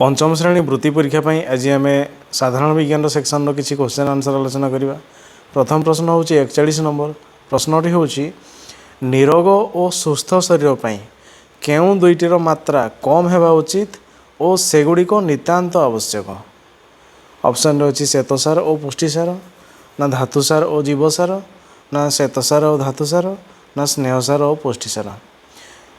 पंचम श्रेणी वृत्ति परीक्षा आज आम साधारण विज्ञान सेक्शन किसी क्वेश्चन आंसर आलोचना करवा। प्रथम प्रश्न हूँ 41 नंबर। प्रश्नटी हूँ निरोग और सुस्थ शरीर पर केउं दुईटर मात्रा कम होगा उचित और सेगुड़िक नितांत आवश्यक। ऑप्शन रही श्वेतसार और पुष्टिसार, ना धातुसार और जीवसार, ना श्वेतसार और धातुसार, ना स्नेहसार और पुष्टिसार।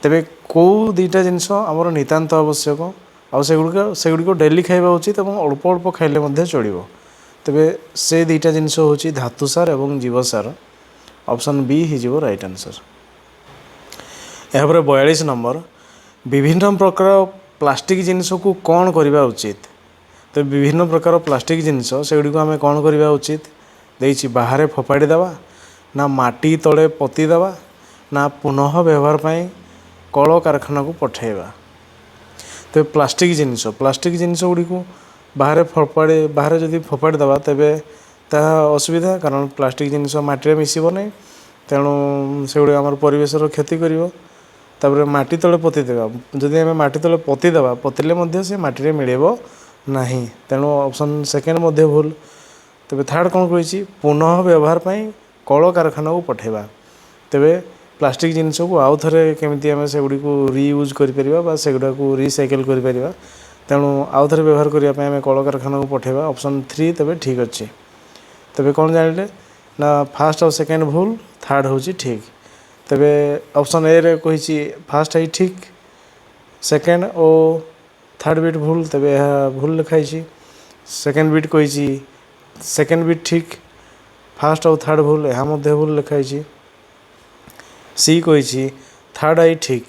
तेबे कौ दुईटा जिनस आमर नितांत आवश्यक सेगुड़िक डेली खाइबा उचित और अल्प अल्प खाइले चलो। तेबे से दुईटा जिनस हूँ धातुसार और जीवसार। ऑप्शन बी हो राइट आंसर। यहाँ 42 नंबर। विभिन्न प्रकार प्लास्टिक जिनस को कौन करवा उचित। तो विभिन्न प्रकार प्लास्टिक जिनस सेगुड़ी आम कौन करवा उचित देछि बाहर फोपाड़ी देवा, ना माटी तले पोती देवा, ना पुनः व्यवहार पाई कल कारखाना को पठेवा। तो प्लास्टिक जिनस गुड़ी को बाहर जदि फोपाड़ी देवा तेबे ताहा असुविधा, कारण प्लास्टिक जिनस माटी मिसब नहीं, तेणु से आम परिवेशर क्षति कर। तापर माटी तले पोती देवा, जदि आम माटी तले पोती देवा पोतिले से माटी मिलेब नहीं, तेणु ऑप्शन सेकेंड भूल। तेबे थर्ड कौन कही पुनः व्यवहार पाई कल कारखाना को पठेवा। तेबे प्लास्टिक जिनस को आउ थे केमी आम से गुड़ी को रीयूज कर सेगुड़ा को रिसाइकल कर, तेणु आउ थे व्यवहार करने आम कल कारखाना को पठेवा। ऑप्शन 3 तेबे ठीक अच्छे। तेबे कौन जानिले ना फास्ट और सेकेंड भूल, थर्ड हूँ ठीक। तेबे ऑप्शन ए रे कही फास्ट है ठीक, सेकेंड और थर्ड बिट भूल, तेबे भूल लिखाई। सेकेंड बिट कही सेकेंड बिट ठीक, फास्ट और थर्ड भूल, यहाँ भूल लिखाई। सी कही थर्ड आई ठीक,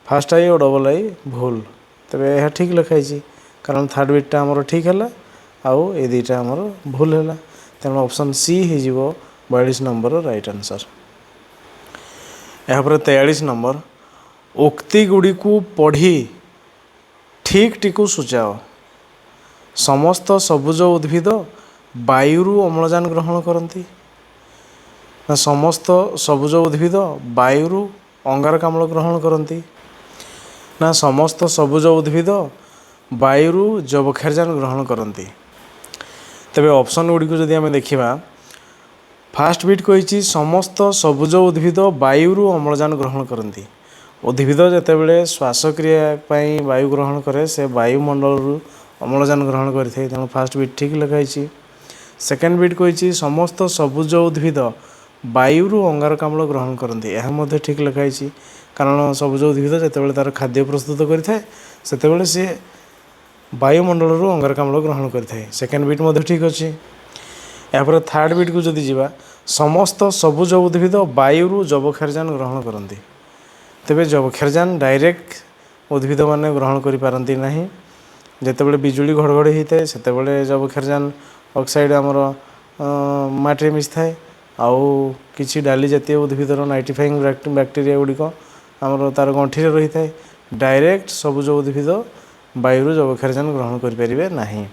फास्ट आई और डबल आई भूल, तेबे यह ठीक लिखाई, कारण थर्ड बिटा आमर ठीक है आउ ए दुईटा आमर भूल है। तेणु ऑप्शन सी हो 42 नंबर राइट आंसर। यहाँ 43 नंबर। उक्ति गुड़ी को पढ़ी ठीक टीकू सूचाओ। समस्त सबुज उद्भिद वायु अम्लजान ग्रहण करती, ना समस्त सबुज उद्भिद वायु अंगारकाम्ल ग्रहण करती, ना समस्त सबुज उद्भिद वायु जबक्षारजान ग्रहण करती। तेबे ऑप्शन गुड़ी को जदि आम देखा, फास्ट बिट कही समस्त सबुज उद्भिद वायु अम्लजान ग्रहण करती। उद्भिद जितेबाला श्वासक्रिया वायु ग्रहण करे से वायुमंडल अम्लजान ग्रहण करें, तेणु फास्ट बिट ठीक लिखाई। सेकेंड बिट कही समस्त सबुज उद्भिद वायु अंगारकाम्ल ग्रहण करती, यह ठीक लिखाई, कारण सबुज उद्भिद जितेबाला तार खाद्य प्रस्तुत करें से सी वायुमंडल अंगारकाम्ल ग्रहण करें। सेकेंड बिट ठीक अच्छे। यहाँ थर्ड बिट को जदि जावा, समस्त सबुज उद्भिद वायु जबक्षारजान ग्रहण करती। तेबे जबक्षारजान डायरेक्ट उद्भिद माने ग्रहण करि पारंती नहीं। जितेबाला बिजुली घड़घड़ी होता है सेतेबाला जबक्षारजान ऑक्साइड आमर माटी मिसी थाए, आउ किसी डाली जातीय उद्भिदर नाइट्रिफाइंग बैक्टेरिया गुड़िक आमर तार गंठी रही है। डायरेक्ट सबुज उद्भिद वायु जबक्षारजान ग्रहण करें नहीं,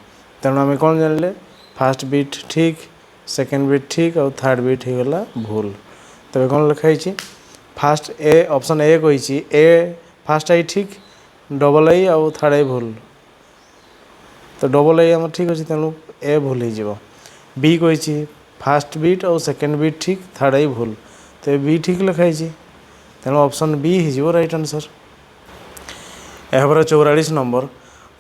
तेणु आम कौन जानिले फास्ट बीट ठीक, सेकेंड बीट ठीक और थर्ड बीट होगला भूल। तेरे कौन लिखाई फास्ट ए, ऑप्शन ए कही ए फास्ट आई ठीक, डबल आई आउ थर्ड आई भूल, तो डबल आई आम ठीक अच्छे, तेणु ए भूल हो। बी कही फास्ट बीट और सेकेंड बीट ठीक, थर्ड आई भूल, तो बी ठीक लिखाई, तेणु ऑप्शन बी हो राइट आंसर। यहाँ 44 नंबर।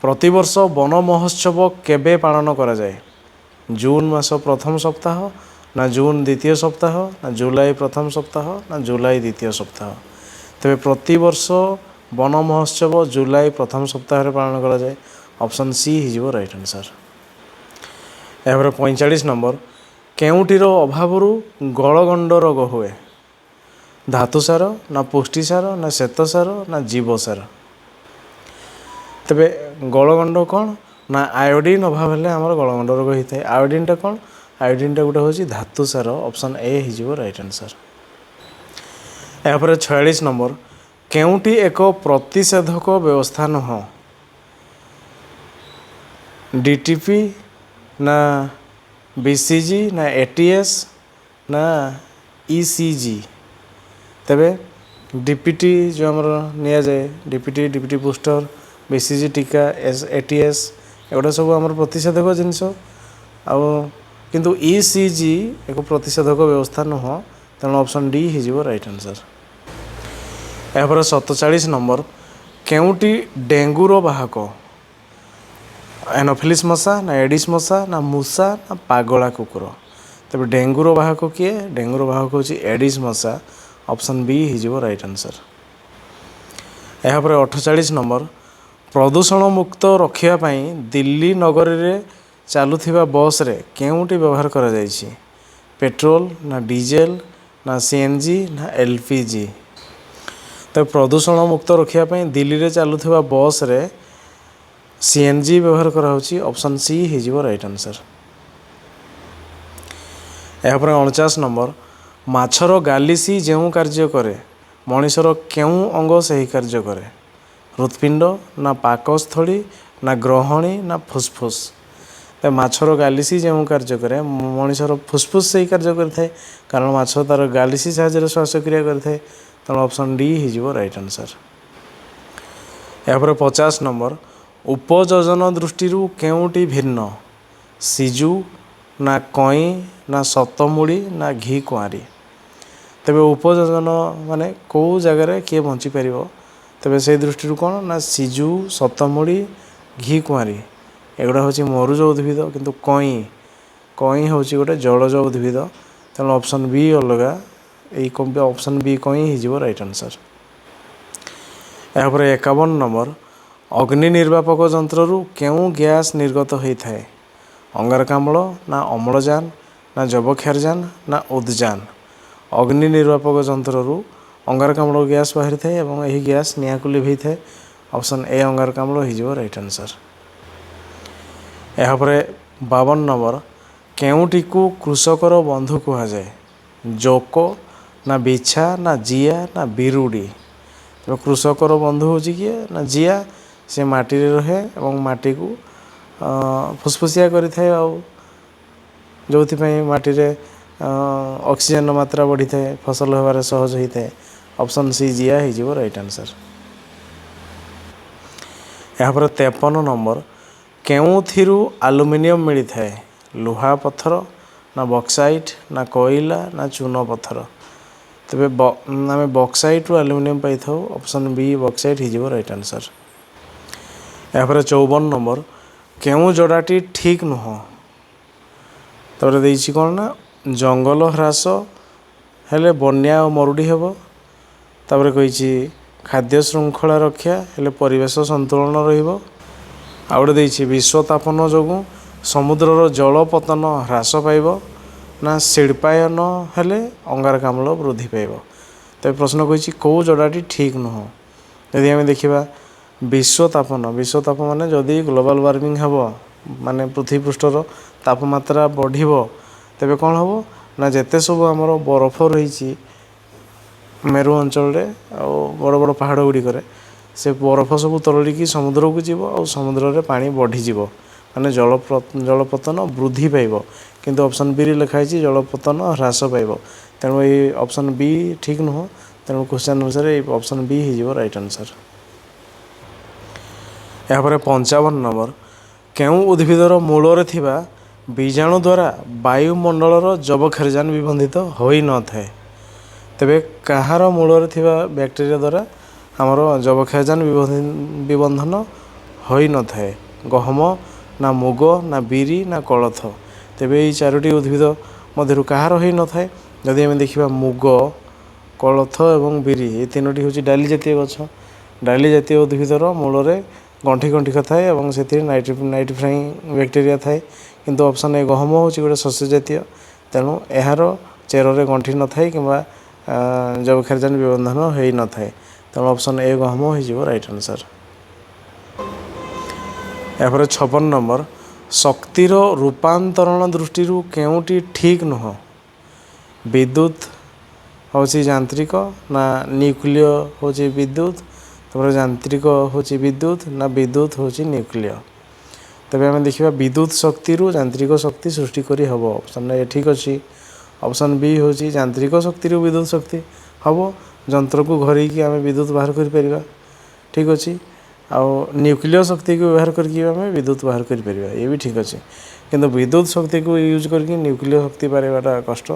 प्रतिवर्ष वन महोत्सव केबे पालन करा जाए। जून मास प्रथम सप्ताह, ना जून द्वितीय सप्ताह, ना जुलाई प्रथम सप्ताह, ना जुलाई द्वितीय सप्ताह। तेरे प्रतिवर्ष वन महोत्सव जुलाई प्रथम सप्ताह पालन करा जाए। ऑप्शन सी हो राइट आंसर। यहाँ 45 नंबर। केउटीर अभाव गलगंड रोग हुए। धातुसार, ना पुष्टिसार, ना श्वेतसार, ना जीवसार। तेबे गलगंड कौन ना आयोडीन अभाव है आमर गलगंड रोग होता है। आयोडीनटा कौन, आयोडीनटा गोटे हूँ धातुसार। ऑप्शन ए हो राइट आंसर। यहाँ 46 नंबर। केउटी एक प्रतिषेधक व्यवस्था नुह। डीटीपी, ना बीसीजी, ना एटीएस, ना ईसीजी। तेबे डीपीटी जो आमर नि जाए डीपीटी बुस्टर BCG टीका ATS एगुड़ा सब आम प्रतिषेधक जिनस किंतु ECG एक प्रतिषेधक व्यवस्था नुह तेणु ऑप्शन डी हो राइट आंसर। यापर 47 नंबर केउटी डेंगूर बाहक एनोफिलिस मशा ना एडिस मशा ना मूषा ना पागला कुकुर। तबे डेंगूर बाहक किए डेंगूर बाहक हूँ एडिस मशा ऑप्शन बी हो राइट आंसर। यापर 48 नंबर प्रदूषण मुक्त रखापी दिल्ली नगरी रे चलुवा बस रे केउटी व्यवहार करा जायछि पेट्रोल ना डीजेल ना CNG ना LPG। तो प्रदूषण मुक्त रखापी दिल्ली रे चलुवा बस रे CNG व्यवहार कराउछि ऑप्शन सी हो राइट आंसर। यापर 49 नंबर माछर गालिसी जो कार्य करे मनीषर केउ अंग से ही कार्य करे हृत्पिंड ना पाकस्थली ना ग्रहणी ना फुसफुस। तो माछर गालिसी जो कार्य करे मनीषर फुसफुस से ही कार्य करता है कारण माछ तार गालिसी साहाय्य श्वासक्रिया करता है तेणु ऑप्शन डी हो राइट आंसर। यापर 50 नंबर उपयोजन दृष्टि केउटी भिन्न सिजु ना कई ना सतमुड़ी ना घी कुआरी। तेबे उपयोजन माने कौ जगार किए बंची पार तेबे से दृष्टि कौन ना सिजु सतमुड़ी घी कुआरी एगुड़ा हूँ मरुज उद्भिद किंतु कई कई हूँ गोटे जलज उद्भिद तेणु ऑप्शन बी अलगा यही ऑप्शन बी कई हो राइट आंसर। यापर 51 नंबर अग्नि निर्वापक जंत्रु केउ गैस निर्गत होता है अंगारकाम्ल ना अम्लजान ना जबक्षारजान ना उद्जान। अग्नि निर्वापक जंत्रु अंगारकाम्ल गैस बाहरी थाए और यही गैस निआ को लिभे थाए ऑप्शन ए अंगारकाम्ल हो राइट आंसर। यापर 52 नंबर केउटी को कृषकर बंधु कह जाए जोको ना बिछा ना जिया ना बिरुड़ी। तो कृषकर बंधु हूँ किए ना जिया से माटी रे रहे और माटी को फुसफुसिया करि थाए जो माटी रे ऑक्सीजन मात्रा बढ़ी थाए फसल होबार सहज होता है ऑप्शन सी जिया हो राइट आंसर। यापर 53 नंबर केउथिरु आलुमिनियम मिलता है लुहा पत्थर ना बक्साइट ना कोयला ना चून पत्थर। तेबे आम बक्साइट आलुमिनियम पाई था ऑप्शन बी बक्साइट हो राइट आंसर। यापर 54 नंबर केउ जोड़ाटी ठीक नुह तबरे कौन ना जंगल ह्रास हेले बन्या और मरुड़ी हेब तापर कही खाद्य श्रृंखला रक्षा हेले परिवेश संतुलन रहिबो आउटे देछि विश्वतापन जोगु समुद्रर जल पतन ह्रास पाइब ना शिल्पायन हेले अंगारकाम्ल वृद्धि पाइब। तो प्रश्न कही कौ जोड़ाटी ठीक नुह यदि आम देखा विश्वतापन माने जदि ग्लोबल वार्मिंग हेब माने पृथ्वी पृष्ठर तापमात्रा बढ़िबो तेबे कौन हम ना जिते सब आमर बरफ रही मेरु अंचल बड़ बड़ पहाड़ गुड़िक से बरफ सब तरलिकी समुद्र को जीव और समुद्र रे पानी बढ़ीज माने जलपतन वृद्धि पाइब किंतु ऑप्शन बी लिखाई जलपतन ह्रास पाइब तेणु ये ऑप्शन बी ठीक नुह तेणु क्वेश्चन अनुसार ये ऑप्शन बी हो राइट आंसर। यापर 55 नंबर केउ उद्भिदर मूलरे थिबा बीजाणु द्वारा वायुमंडलर जबक्षारजान विबंधित होई न थाए तेबे कହାର मूलरे थिबा बैक्टेरिया द्वारा आमर जबक्षारजान विबंधन होई न थाए गहम ना मुग ना बिरी ना कोलथ। तेबे ये चारोटी उद्भिद मध्यरु कହାର होई न थाए जदि आम देखा मुग कोलथ एवं बिरी ये तीनोटी हूँ डाली जातीय गछ डाली जातीय उद्भिदर मूलरे गंठी गंठी थाए और से नाइट्रिफाइंग बैक्टेरिया थाए किंतु ऑप्शन ए गहम हूँ गोटे शस्य जातीय तेणु यार चेर गंठी न थाए कि जबक्षारजान विबंधन हो न थाए तेणु ऑप्शन ए गहम हो राइट आंसर। यापर 56 नंबर शक्तिर रूपांतरण दृष्टि केउटी ठीक नुह विद्युत हूँ यांत्रिक ना न्यूक्लिय हूँ विद्युत तापर यांत्रिक हूँ विद्युत ना विद्युत हूँ न्यूक्लिय। तेज आम देखा विद्युत शक्ति यांत्रिक शक्ति सृष्टि करी हम ऑप्शन ए ठीक अच्छी ऑप्शन बी हूँ यांत्रिक शक्ति विद्युत शक्ति हम जंत्र को घरई आम विद्युत बाहर कर ठीक अच्छी ଆଉ ନ୍ୟୁକ୍ଲିୟ ଶକ୍ତିକୁ ବ୍ୟବହାର କରିକି ଆମେ ବିଦ୍ୟୁତ୍ ବାହାର କରିପାରିବା, ଇଏ ବି ଠିକ୍ ଅଛି। କିନ୍ତୁ ବିଦ୍ୟୁତ୍ ଶକ୍ତିକୁ ୟୁଜ୍ କରିକି ନ୍ୟୁକ୍ଲିୟ ଶକ୍ତି ପାଇବାଟା କଷ୍ଟ।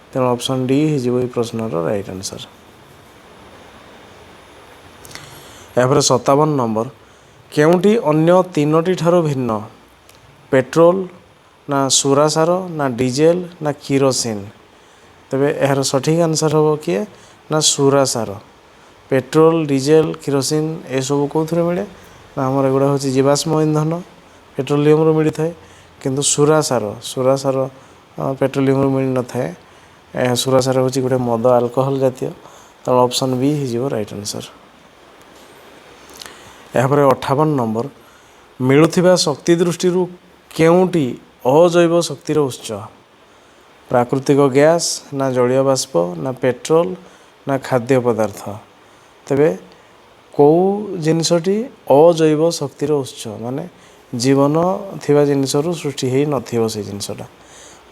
ତେଣୁ ଅପସନ୍ ଡି ହେଇଯିବ ଏଇ ପ୍ରଶ୍ନର ରାଇଟ୍ ଆନ୍ସର୍। ଏହାପରେ 57 ନମ୍ବର, କେଉଁଟି ଅନ୍ୟ ତିନୋଟି ଠାରୁ ଭିନ୍ନ? ପେଟ୍ରୋଲ, ନା ସୁରା ସାର, ନା ଡିଜେଲ, ନା କିରୋସିନ? ତେବେ ଏହାର ସଠିକ୍ ଆନ୍ସର୍ ହେବ କିଏ? ନା ସୁରା ସାର। ପେଟ୍ରୋଲ, ଡିଜେଲ, କିରୋସିନ ଏସବୁ କେଉଁଥିରେ ମିଳେ? ନା ଆମର ଏଗୁଡ଼ା ହେଉଛି ଜୀବାଶ୍ମ ଇନ୍ଧନ, ପେଟ୍ରୋଲିୟମରୁ ମିଳିଥାଏ। କିନ୍ତୁ ସୁରା ସାର ପେଟ୍ରୋଲିୟମରୁ ମିଳିନଥାଏ। ଏହା ସୁରା ସାର ହେଉଛି ଗୋଟେ ମଦ ଆଲକୋହଲ ଜାତୀୟ। ତେଣୁ ଅପସନ୍ ବି ହେଇଯିବ ରାଇଟ୍ ଆନ୍ସର୍। ଏହାପରେ 58 ନମ୍ବର, ମିଳୁଥିବା ଶକ୍ତି ଦୃଷ୍ଟିରୁ କେଉଁଟି ଅଜୈବ ଶକ୍ତିର ଉତ୍ସ? ପ୍ରାକୃତିକ ଗ୍ୟାସ୍, ନା ଜଳୀୟ ବାଷ୍ପ, ନା ପେଟ୍ରୋଲ, ନା ଖାଦ୍ୟ ପଦାର୍ଥ? ତେବେ କେଉଁ ଜିନିଷଟି ଅଜୈବ ଶକ୍ତିର ଉତ୍ସ, ମାନେ ଜୀବନ ଥିବା ଜିନିଷରୁ ସୃଷ୍ଟି ହୋଇନଥିବ ସେଇ ଜିନିଷଟା?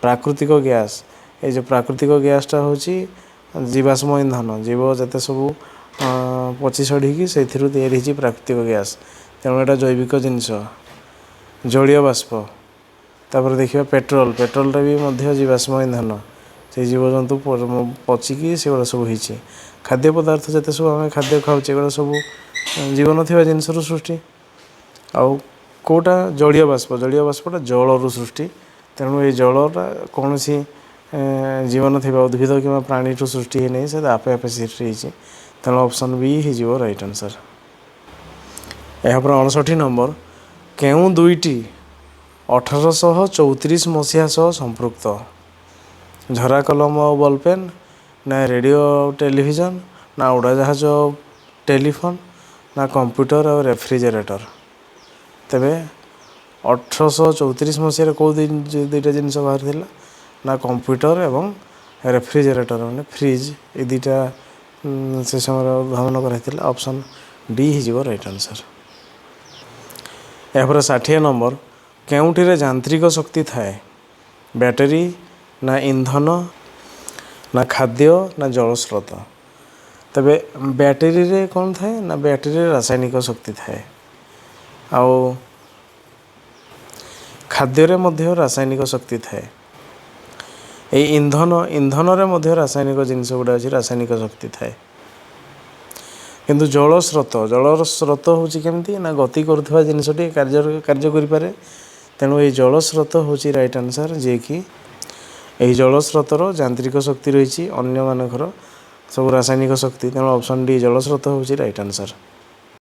ପ୍ରାକୃତିକ ଗ୍ୟାସ୍, ଏଇ ଯେଉଁ ପ୍ରାକୃତିକ ଗ୍ୟାସ୍ଟା ହେଉଛି ଜୀବାଶ୍ମ ଇନ୍ଧନ, ଜୀବ ଯେତେ ସବୁ ପଚି ସଢ଼ିକି ସେଇଥିରୁ ତିଆରି ହେଇଛି ପ୍ରାକୃତିକ ଗ୍ୟାସ୍। ତେଣୁ ଏଇଟା ଜୈବିକ ଜିନିଷ। ଜଳୀୟ ବାଷ୍ପ, ତାପରେ ଦେଖିବା ପେଟ୍ରୋଲଟା ବି ମଧ୍ୟ ଜୀବାଶ୍ମ ଇନ୍ଧନ, ସେଇ ଜୀବଜନ୍ତୁ ପଚିକି ସେଗୁଡ଼ା ସବୁ ହେଇଛି। ଖାଦ୍ୟ ପଦାର୍ଥ ଯେତେ ସବୁ ଆମେ ଖାଦ୍ୟ ଖାଉଛେ ଏଗୁଡ଼ା ସବୁ ଜୀବନ ଥିବା ଜିନିଷରୁ ସୃଷ୍ଟି। ଆଉ କେଉଁଟା? ଜଳୀୟ ବାଷ୍ପଟା ଜଳରୁ ସୃଷ୍ଟି। ତେଣୁ ଏଇ ଜଳଟା କୌଣସି ଜୀବନ ଥିବା ଉଦ୍ଭିଦ କିମ୍ବା ପ୍ରାଣୀଠୁ ସୃଷ୍ଟି ହେଇନାହିଁ, ସେ ଆପେ ଆପେ ସୃଷ୍ଟି ହେଇଛି। ତେଣୁ ଅପସନ୍ ବି ହେଇଯିବ ରାଇଟ୍ ଆନ୍ସର୍। ଏହାପରେ 59 ନମ୍ବର, କେଉଁ ଦୁଇଟି 1834 ମସିହା ସହ ସମ୍ପୃକ୍ତ? ଝରା କଲମ ଆଉ ବଲପେନ୍, ନା ରେଡ଼ିଓ ଆଉ ଟେଲିଭିଜନ, ନା ଉଡ଼ାଜାହାଜ ଆଉ ଟେଲିଫୋନ୍, ନା କମ୍ପ୍ୟୁଟର ଆଉ ରେଫ୍ରିଜରେଟର? ତେବେ 1834 ମସିହାରେ କେଉଁ ଦୁଇଟା ଜିନିଷ ବାହାରିଥିଲା? ନା କମ୍ପ୍ୟୁଟର ଏବଂ ରେଫ୍ରିଜରେଟର, ମାନେ ଫ୍ରିଜ୍, ଏ ଦୁଇଟା ସେ ସମୟରେ ଉଦ୍ଭାବନ କରାଯାଇଥିଲା। ଅପସନ୍ ଡି ହେଇଯିବ ରାଇଟ୍ ଆନ୍ସର୍। ଏହାପରେ 60 ନମ୍ବର, କେଉଁଠିରେ ଯାନ୍ତ୍ରିକ ଶକ୍ତି ଥାଏ? ବ୍ୟାଟେରୀ, ନା ଇନ୍ଧନ, ନା ଖାଦ୍ୟ, ନା ଜଳସ୍ରୋତ? ତେବେ ବ୍ୟାଟେରୀରେ କ'ଣ ଥାଏ? ନା ବ୍ୟାଟେରୀରେ ରାସାୟନିକ ଶକ୍ତି ଥାଏ। ଆଉ ଖାଦ୍ୟରେ ମଧ୍ୟ ରାସାୟନିକ ଶକ୍ତି ଥାଏ। ଏଇ ଇନ୍ଧନରେ ମଧ୍ୟ ରାସାୟନିକ ଜିନିଷ ଗୁଡ଼ା ଅଛି, ରାସାୟନିକ ଶକ୍ତି ଥାଏ। କିନ୍ତୁ ଜଳର ସ୍ରୋତ ହେଉଛି କେମିତି? ନା ଗତି କରୁଥିବା ଜିନିଷଟି କାର୍ଯ୍ୟ କରିପାରେ। ତେଣୁ ଏଇ ଜଳସ୍ରୋତ ହେଉଛି ରାଇଟ୍ ଆନ୍ସର୍, ଯିଏକି ଏହି ଜଳସ୍ରୋତର ଯାନ୍ତ୍ରିକ ଶକ୍ତି ରହିଛି, ଅନ୍ୟମାନଙ୍କର ସବୁ ରାସାୟନିକ ଶକ୍ତି। ତେଣୁ ଅପସନ୍ ଡି ଜଳସ୍ରୋତ ହେଉଛି ରାଇଟ୍ ଆନ୍ସର୍।